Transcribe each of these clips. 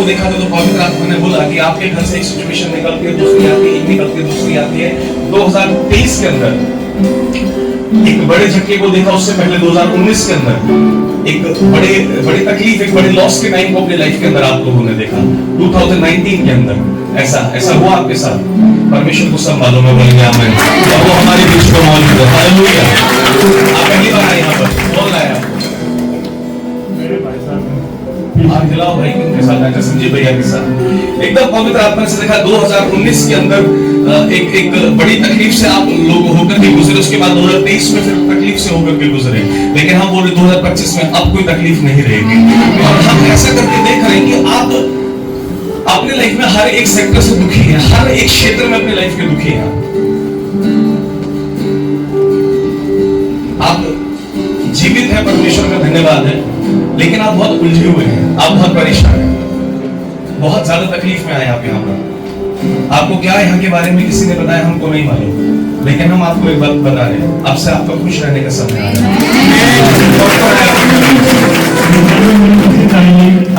को देखा था तो पवित्र आत्मा ने बोला कि आपके घर से एक सिचुएशन निकलती है, दूसरी आती है, एक निकलती है, दूसरी आती है। 2023 के अंदर एक बड़े झटके को देखा, उससे पहले 2019 के अंदर एक बड़ी तकलीफ, एक बड़े लॉस के टाइम को अपने लाइफ के अंदर आप लोगों ने देखा। 2019 के अंदर ऐसा हुआ आपके साथ। परमेश्वर को सब मालूम है, बोलेंगे आमीन। और वो हमारे बीच में मौजूद है। हालेलुया। आप पहली बार आए यहाँ पर, कौन लाया आपको? आप दिलाओ भाई किनके साथ आया? संजीव भैया के साथ। एकदम पवित्र आत्मा से देखा 2019 के अंदर एक बड़ी तकलीफ से आप लोग होकर के गुजरे, उसके बाद 2023 में फिर तकलीफ से होकर के गुजरे, लेकिन हम बोल रहे 2025 में अब कोई तकलीफ नहीं रहेगी। और हम ऐसा करके देख रहे हैं कि आप अपने लाइफ में हर एक सेक्टर से दुखी हैं, हर एक क्षेत्र में अपने लाइफ के दुखी हैं। आप जीवित हैं, परमेश्वर का धन्यवाद है, लेकिन आप बहुत उलझे हुए हैं, आप बहुत परेशान हैं, बहुत ज्यादा तकलीफ में आए आप यहाँ पर। आपको क्या यहाँ के बारे में किसी ने बताया, हमको नहीं मालूम, लेकिन हम आपको एक बात बता रहे हैं, आपसे आपका खुश रहने का समय आ रहा है।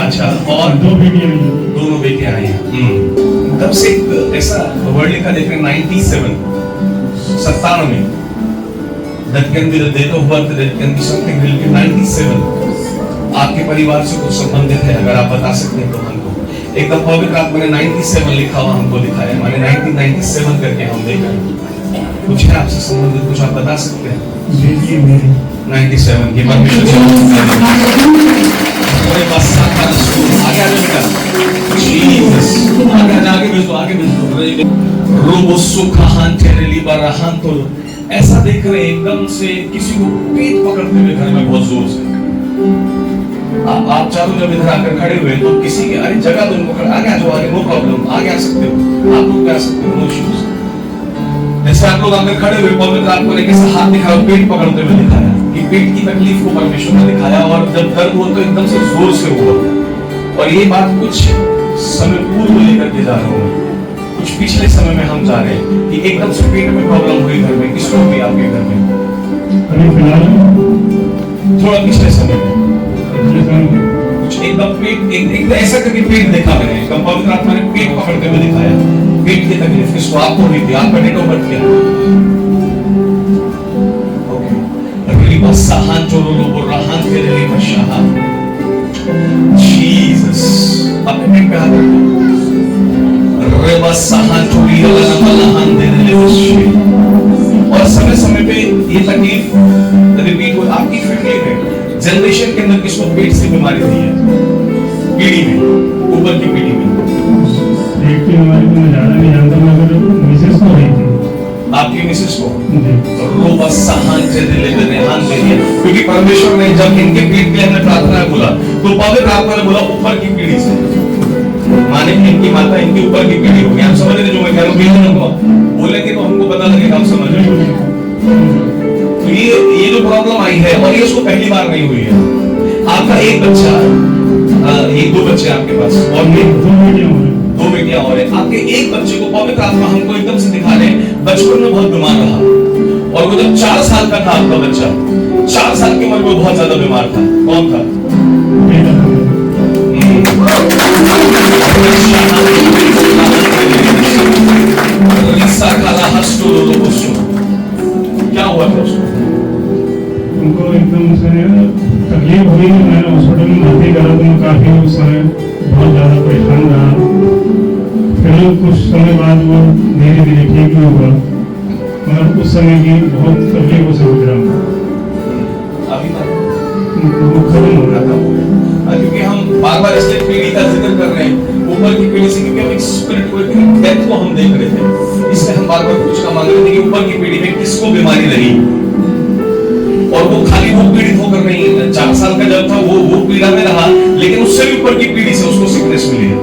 अच्छा, और दोनों बेटियां आई हैं। तब से ऐसा वर्ड लिखा देखें 97 में that can be the date of birth, that can be something related 97 आपके परिवार से कुछ संबंधित है, अगर आप बता सकते हैं तो हमको। एकदम पवित्र आत्मा ने 97 लिखा हुआ हमको दिखाया, माने 1997 करके हम देख रहे हैं। कुछ है आपसे संबंधित, कुछ आप बता सकते हैं? 97 की परमेश्वर से आगे बेटा, जीसस आगे भेज दो। रोबो सुखाहान तेरेली बराहान तो ऐसा देख रहे एकदम से किसी को पेट पकड़ते हुए घर में बहुत जोर से। आप चारों जब इधर आकर खड़े हुए तो किसी के अरे जगह तो उनको आगे आ जाओ, आगे नो प्रॉब्लम, आगे आ सकते हो, आप लोग आ सकते हो, नो इश्यूज। जैसे आप लोग आकर खड़े हुए, पवित्र आत्मा ने कैसे हाथ दिखाया, पेट पकड़ते हुए दिखाया कि पेट की तकलीफ को परमेश्वर ने दिखाया, और जब दर्द हो तो एकदम से जोर से हुआ। और ये बात कुछ समय पूर्व लेकर के जा रहा हूँ, कुछ पिछले समय में हम जा रहे हैं कि एकदम से पेट में प्रॉब्लम हुई घर में, किसको हुई आपके घर में? अभी फिलहाल थोड़ा पिछले समय में कुछ एकदम पेट एक ऐसा करके पेट देखा मैंने, पवित्र आत्मा ने पेट पकड़ते हुए दिखाया। पेट की तकलीफ किसको? आपको हुई थी। आपका डेट ऑफ बर्थ क्या है? ओके, अगली बात साहान चोरो लोगो रहान तेरे लिए बशाहा। जीसस अपने पेट पे हाथ रखो। रेबा साहान चोरी लगा मलाहान तेरे लिए बशाहा। और समय समय पे ये तकलीफ रिपीट हो। आपकी फैमिली में जनरेशन के अंदर किसको पेट से बीमारी हुई है? पीढ़ी में, ऊपर की पीढ़ी में। एक की बीमारी को मैं ज्यादा नहीं जानता, मगर मिसेस को हुई थी। आपकी मिसेस को रोबा साहान तेरे लिए बनेहान दे दिया, क्योंकि परमेश्वर ने जब इनके पेट के लिए हमने प्रार्थना बोला तो पवित्र आत्मा ने बोला ऊपर की पीढ़ी से, माने इनकी माता इनकी ऊपर की पीढ़ी होगी। आप समझ रहे जो मैं कह रहा हूँ? बोलेंगे तो हमको पता लगेगा, आप समझ रहे हो? तो ये जो प्रॉब्लम आई है, और ये उसको पहली बार नहीं हुई है। आपका एक बच्चा, ये दो बच्चे आपके पास, और दो बेटियां और है। आपके एक बच्चे को पवित्र आत्मा हमको एकदम से दिखा रहे, बचपन में बहुत बीमार रहा, और वो जब 4 साल का था आपका बच्चा, 4 साल की उम्र में बहुत ज्यादा बीमार था। कौन था? क्या हुआ था उसको? उनको एकदम से तकलीफ हुई। मैंने हॉस्पिटल में भर्ती करा तो मैं काफी उस समय बहुत ज्यादा परेशान रहा। फिर कुछ समय बाद वो धीरे धीरे ठीक भी हुआ, मगर उस समय की बहुत तकलीफों से गुजरा। अभी वो खत्म हो रहा था, क्योंकि हम बार बार इसलिए पीढ़ी का जिक्र कर रहे हैं, ऊपर की पीढ़ी से, क्योंकि हम एक स्पिरिट को, एक डेथ को हम देख रहे थे, इसलिए हम बार बार कुछ का मांग रहे थे कि ऊपर की पीढ़ी में किसको बीमारी रही। और वो खाली वो पीड़ित होकर नहीं, 4 साल का जब था वो पीड़ा में रहा, लेकिन उससे भी ऊपर की पीढ़ी से उसको सिकनेस मिली है।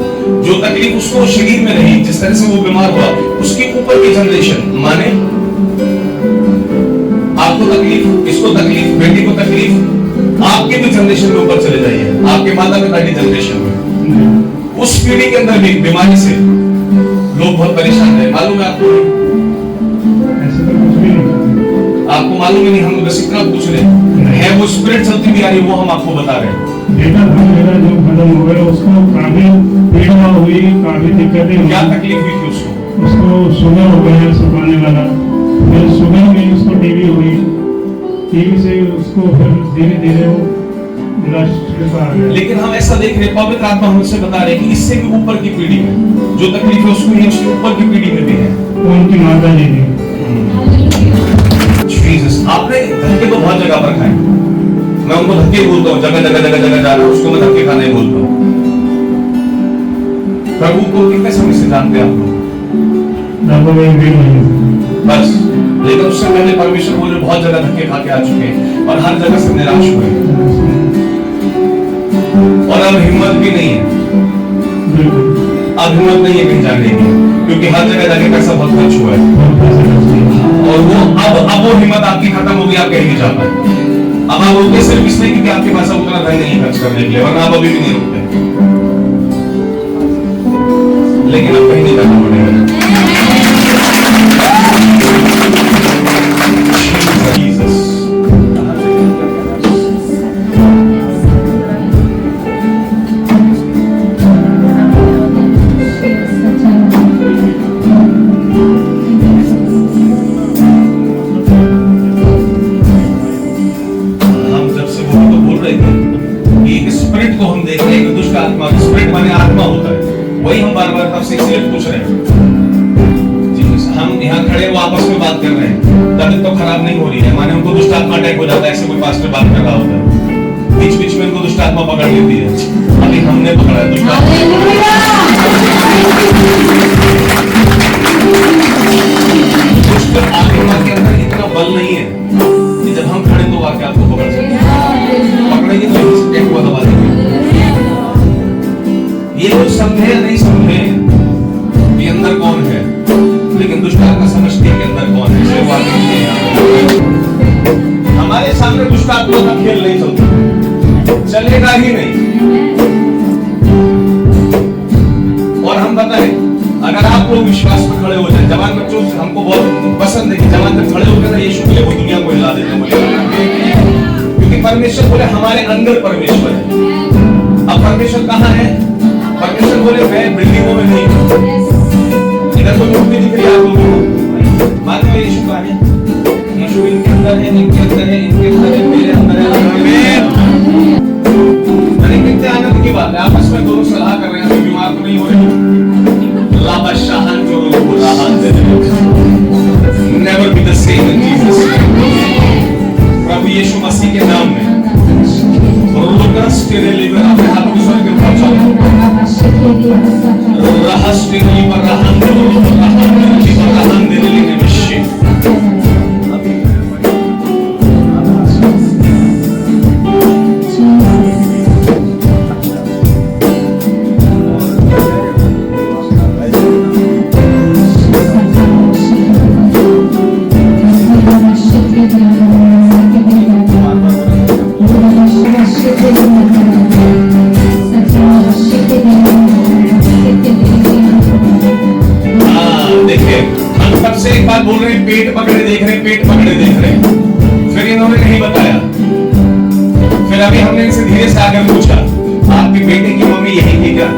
जो तकलीफ उसको शरीर में रही, जिस तरह से वो बीमार हुआ, उसके ऊपर की जनरेशन, माने आपको तकलीफ, किसको तकलीफ? बेटी को तकलीफ, आपके भी जनरेशन में ऊपर चले जाइए, आपके माता पिता की जनरेशन में, उस पीढ़ी के अंदर भी बीमारी से लोग बहुत परेशान रहे। मालूम है आपको? ऐसे तो कुछ भी नहीं। आपको मालूम ही नहीं, हम बस इतना पूछ रहे हैं। वो स्पिरिट चलती भी आ रही, वो हम आपको बता रहे हैं। बेटा था मेरा जो खत्म हो गया, उसको काफी दिक्कतें हुई। क्या तकलीफ हुई थी उसको? उसको शुगर हो गया, सुखाने वाला, फिर शुगर में उसको टीबी हुई, टीबी से उसको फिर धीरे धीरे वो ब्लड शुगर आ गया। लेकिन हम ऐसा देख रहे हैं, पवित्र आत्मा हमसे बता रहे हैं कि इससे भी ऊपर की पीढ़ी में जो तकलीफ है उसको, उसके ऊपर की पीढ़ी में भी है। वो उनकी माता जी थी। जीसस, आपने धक्के तो बहुत जगह पर खाए। मैं उनको धक्के बोलता हूँ, जगह जगह जगह जगह जा रहा हूँ, उसको मैं धक्के खाने बोलता हूँ। प्रभु को कितने समय से जानते हैं आप लोग? लगभग 1-1.5 महीने। बस, लेकिन उससे पहले परमेश्वर बोले बहुत जगह धक्के खा के आ चुके हैं और हर जगह से निराश हुए और अब हिम्मत भी नहीं है। अब हिम्मत नहीं है कहीं जाने की, क्योंकि हर जगह जाके पैसा बहुत खर्च हुआ है और वो अब वो हिम्मत आपकी खत्म हो गई, आप कहीं नहीं जा पाए। अब आप रुके सिर्फ इसलिए क्योंकि आपके पास उतना धन नहीं है खर्च करने के लिए, वरना आप अभी भी नहीं रुकते। लेकिन अब कहीं नहीं जाना पड़ेगा। जीसस, वही हम बार-बार आपसे इसलिए पूछ रहे हैं। हम यहाँ खड़े वो आपस में बात कर रहे हैं, तबीयत तो खराब नहीं हो रही है, माने उनको दुष्ट आत्मा अटैक हो जाता है, ऐसे कोई पास्टर बात कर रहा होता है, बीच बीच में उनको दुष्ट आत्मा पकड़ लेती है। अभी हमने पकड़ा है दुष्ट आत्मा। दुष्ट आत्मा के अंदर इतना बल नहीं है कि जब हम खड़े तो आके आपको पकड़ सके। पकड़ेंगे तो एक हुआ दबा देंगे। ये कुछ समझे या नहीं समझे कि अंदर कौन है, लेकिन दुष्ट आत्मा समझती है कि अंदर कौन है। हमारे सामने दुष्ट आत्मा का खेल नहीं चलता, चलेगा ही नहीं। और हम बताएं, अगर आप लोग विश्वास में खड़े हो जाए, जवान बच्चों से हमको बहुत पसंद है कि जवान जब खड़े होकर ना यीशु के लिए वो दुनिया को हिला देते हैं, क्योंकि परमेश्वर बोले हमारे अंदर परमेश्वर है। अब परमेश्वर कहाँ है? परमेश्वर बोले मैं बिल्डिंगों में नहीं हूँ। इधर तो मूर्ति दिख रही है आप लोगों को, बात में यीशु का है। यीशु इनके अंदर है, इनके अंदर है, इनके अंदर है, मेरे अंदर है। अरे कितने आनंद की बात है, आपस में दोनों सलाह कर रहे हैं, अभी बीमार तो नहीं हो रहे। लाबाशाहान जो लोग राहत दे रहे हैं। Never be the same in Jesus name. प्रभु यीशु मसीह के नाम में रोगस तेरे लिए अपने हाथों में स्वर्ग में पहुंचाओ। रहस तेरे लिए रहन दे, रहन दे लेने में शिव। बोल रहे हैं पेट पकड़े देख रहे हैं, पेट पकड़े देख रहे हैं। फिर इन्होंने नहीं बताया। फिर अभी हमने इनसे धीरे से आकर पूछा, आपके बेटे की मम्मी यही थी क्या?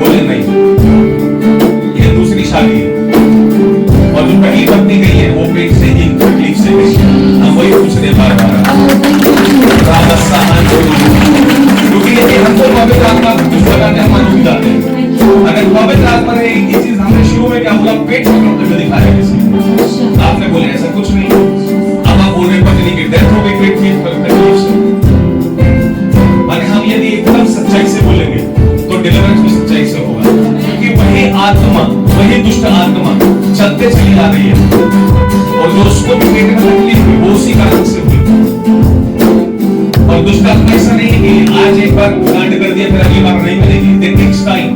बोले नहीं, ये दूसरी शादी है। और जो पहली पत्नी गई है वो पेट से ही तकलीफ से गई। हम वही पूछ रहे बार-बार, क्योंकि ये हमको पवित्र आत्मा कुछ बताने हम रुक जाते हैं। अगर पवित्र आत्मा ने एक चीज हमने शुरू में क्या बोला, पेट पकड़ते हुए दिखाया किसी, आपने बोले ऐसा कुछ नहीं। अब आप बोल रहे पत्नी की डेथ हो गई पेट की तकलीफ से। माने हम यदि एकदम सच्चाई से बोलेंगे तो डिलीवरेंस भी सच्चाई से होगा, क्योंकि वही आत्मा, वही दुष्ट आत्मा चलते चली आ रही है और जो उसको भी पेट में तकलीफ हुई वो उसी कारण से हुई। और दुष्ट आत्मा ऐसा नहीं है कि आज एक बार कांड कर दिया फिर अगली बार नहीं मिलेगी। It takes time.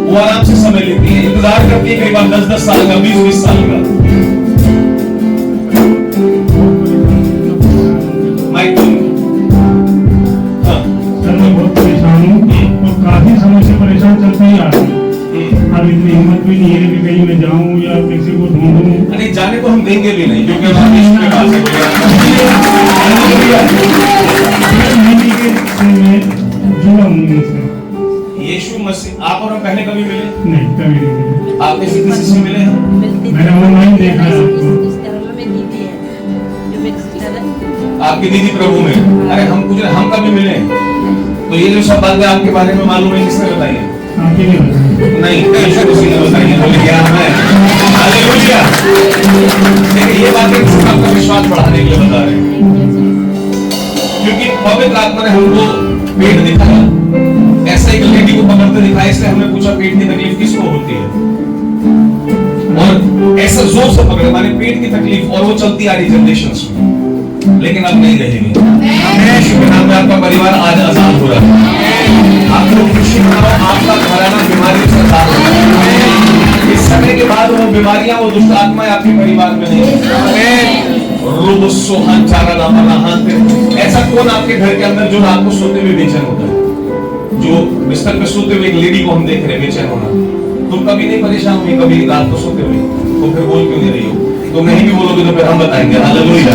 वो आराम से समय लेती है, इंतजार करती है, कई बार 10-10 साल का, 20-20 साल का। काफी समय से परेशान चलते ही आ रहे हैं। अब इतनी हिम्मत भी नहीं है कि कहीं मैं जाऊं या किसी को ढूंढूं। नहीं, जाने को हम देंगे भी नहीं, क्योंकि हम यीशु के पास हैं। मैं जुड़ा हूं इनसे। यीशु मसीह, आप और हम पहले कभी मिले? नहीं, कभी नहीं मिले। आप किसी से मिले हैं? मैंने ऑनलाइन देखा है आपको। आपकी दीदी प्रभु में। अरे हम कभी मिले? तो ये जो सब बातें आपके बारे में मालूम है, किसने बताई है? आप ही नहीं बताया। नहीं, यीशु मसीह ने बताई है। बोले क्या है? हालेलुया। देखिए ये बातें सिर्फ आपका विश्वास बढ़ाने के लिए बता रहे हैं, क्योंकि पवित्र आत्मा ने हमको पेट दिखाया, ऐसा एक लेडी को पकड़ते दिखाया, इसलिए हमने पूछा पेट की तकलीफ किसको होती है, और ऐसा जोर से पकड़े माने पेट की तकलीफ, और वो चलती आ रही जनरेशंस में, लेकिन अब नहीं रहेगी। यीशु के नाम में आपका परिवार आज आजाद हो रहा है। आप लोग खुशी मनाओ, आपका घराना बीमारी से आजाद हो रहा है। इस समय के बाद वो बीमारियां, वो दुष्ट आत्माएं आपके परिवार में नहीं। ऐसा कौन आपके घर के अंदर जो रात को सोते हुए बेचैन होता है? जो बिस्तर पे सोते हुए एक लेडी को हम देख रहे हैं बेचैन होना, तुम कभी नहीं परेशान हुई कभी रात को सोते हुए? तो फिर बोल क्यों नहीं रही हो? तो नहीं भी बोलोगे तो फिर हम बताएंगे। हालेलुया।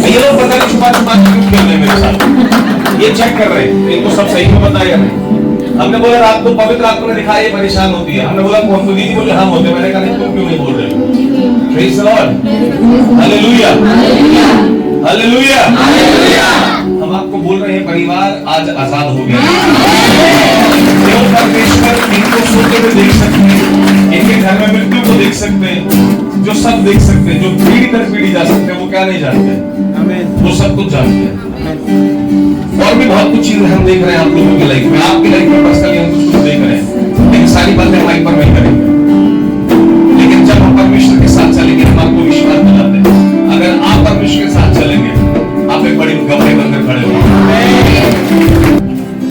ये लोग पता नहीं छुपा छुपा क्यों खेल रहे हैं मेरे साथ, ये चेक कर रहे हैं इनको सब सही में बताया नहीं। हमने बोला रात को पवित्र आत्मा ने दिखाया ये परेशान होती है, हमने बोला कौन? तो दीदी बोले हम होते। मैंने कहा नहीं, तुम क्यों नहीं बोल रहे हो? Praise the Lord. Hallelujah, hallelujah. हम आपको बोल रहे हैं परिवार आज आजाद हो गया। केवल परमेश्वर इनको सोते हुए देख सकते हैं, इनके घर में मृत्यु को देख सकते हैं, जो सब देख सकते हैं, जो पीढ़ी दर पीढ़ी जा सकते हैं, वो क्या नहीं जानते? वो सब कुछ जानते हैं। और भी बहुत कुछ चीजें हम देख रहे हैं आप लोगों की लाइफ में, आपकी लाइफ में पर्सनली हम कुछ देख रहे हैं, लेकिन सारी बातें हमारी पर नहीं करेंगे। लेकिन जब हम परमेश्वर के साथ चलेंगे, हम आपको विश्वास दिलाते हैं, अगर आप परमेश्वर के साथ चलेंगे, आप एक बड़ी गवाही बनकर खड़े होंगे।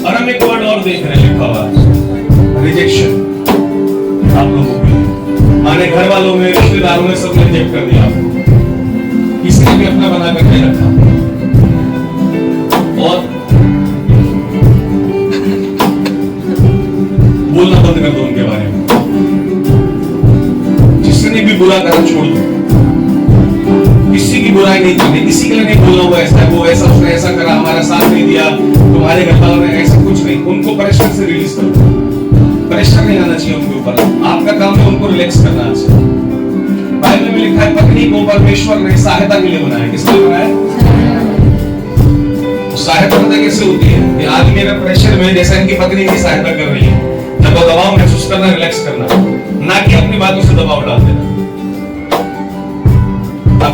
और हम एक वर्ड और देख रहे हैं लिखा हुआ, रिजेक्शन। आप लोगों को माने घर वालों में, रिश्तेदारों ने सबने रिजेक्ट कर दिया आपको, किसी ने भी अपना बना कर नहीं रखा, और बोलना बंद कर दो उनके बारे में। जिसने भी बुरा करा छोड़ दो, किसी की बुराई नहीं करनी, किसी के लिए नहीं बोलना हुआ ऐसा है, वो ऐसा, उसने ऐसा करा, हमारा साथ नहीं दिया, तुम्हारे घर वालों ने ऐसा कुछ नहीं। उनको प्रेशर से रिलीज करो, प्रेशर नहीं आना चाहिए उनके ऊपर। आपका काम है उनको रिलैक्स करना चाहिए। बाइबल में लिखा है पत्नी को परमेश्वर ने सहायता के लिए बनाया। किस लिए बनाया? सहायता पता कैसे होती है कि आदमी मेरा प्रेशर में, जैसा इनकी पत्नी की सहायता कर रही है, जब वो दबाव महसूस करना, रिलैक्स करना, ना कि अपनी बातों से दबाव डाल देना। आप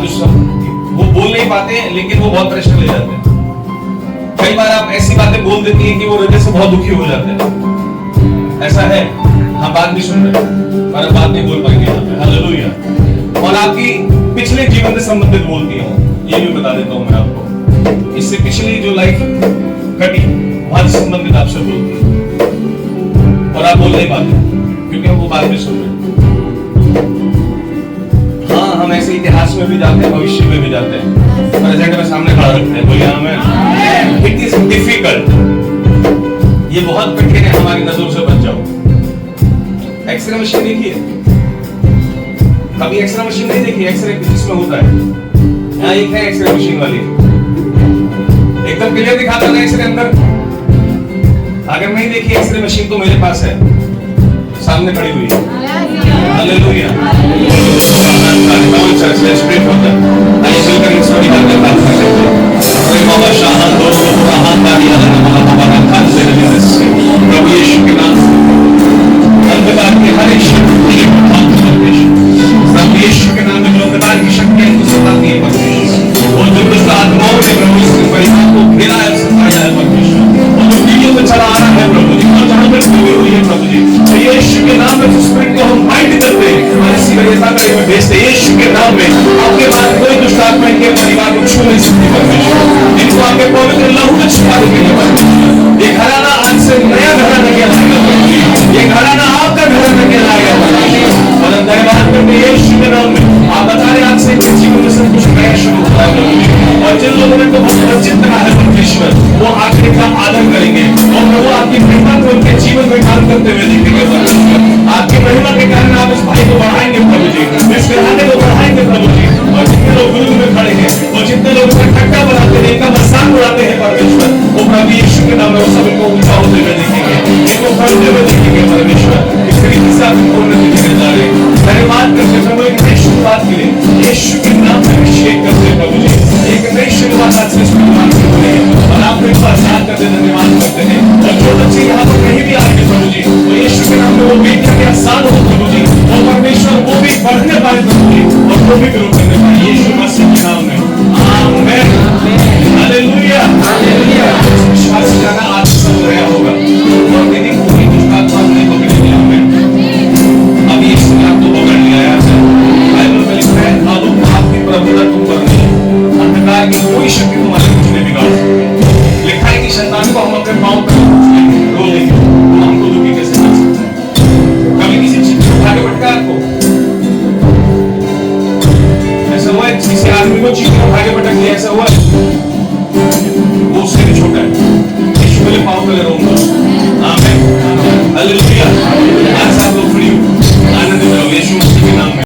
वो बोल नहीं पाते हैं, लेकिन वो बहुत प्रेशर ले जाते हैं। कई बार आप ऐसी बातें बोल देती हैं कि वो हृदय से बहुत दुखी हो जाते हैं। ऐसा है, हम बात भी सुन रहे हैं पर हम बात नहीं बोल पाएंगे यहाँ पे। हालेलुया। और आपकी पिछले जीवन से संबंधित बोलती हूँ, ये भी बता देता हूँ मैं आपको। इससे पिछली जो लाइफ कटी, वहां से संबंधित आपसे बोलती है, और आप बोल नहीं पाते क्योंकि हम वो बात भी सुन रहे हैं। हाँ, हम ऐसे इतिहास में भी जाते हैं, भविष्य में भी जाते हैं, प्रेजेंट में सामने खड़ा रखते हैं। बोलिए हमें इट इज डिफिकल्ट, ये बहुत कठिन है, हमारी नजरों से बच जाओ। एक्सरे मशीन देखिए, कभी एक्सरे मशीन नहीं देखी? एक्सरे जिसमें होता है, यहाँ एक है एक्सरे मशीन वाली, एकदम क्लियर दिखाता है एक्सरे अंदर। अगर नहीं देखी एक्सरे मशीन तो मेरे पास है, सामने खड़ी हुई है। हालेलुया। प्रभु यीशु के नाम अंधकार के हर एक शक्ति, प्रभु यीशु के नाम में जो अंधकार की शक्ति है उसे सताती है परमेश्वर, और जो दुष्ट आत्माओं ने प्रभु इस परिवार को घेरा है, सताया है परमेश्वर, और जो पीढ़ियों से चला आ रहा है प्रभु जी, और जहां तक डूबी हुई है प्रभु जी, तो यीशु के नाम में स्पिरिट को हम बाइंड करते हैं और इसी व्यवस्था में भेजते हैं। यीशु के नाम में आपके बाद कोई दुष्ट आत्मा इनके परिवार को छू नहीं सकती परमेश्वर, इनको आपके पवित्र लहू में छुपा देंगे परमेश्वर। ये घराना आज से नया घराना किया जाएगा प्रभु जी।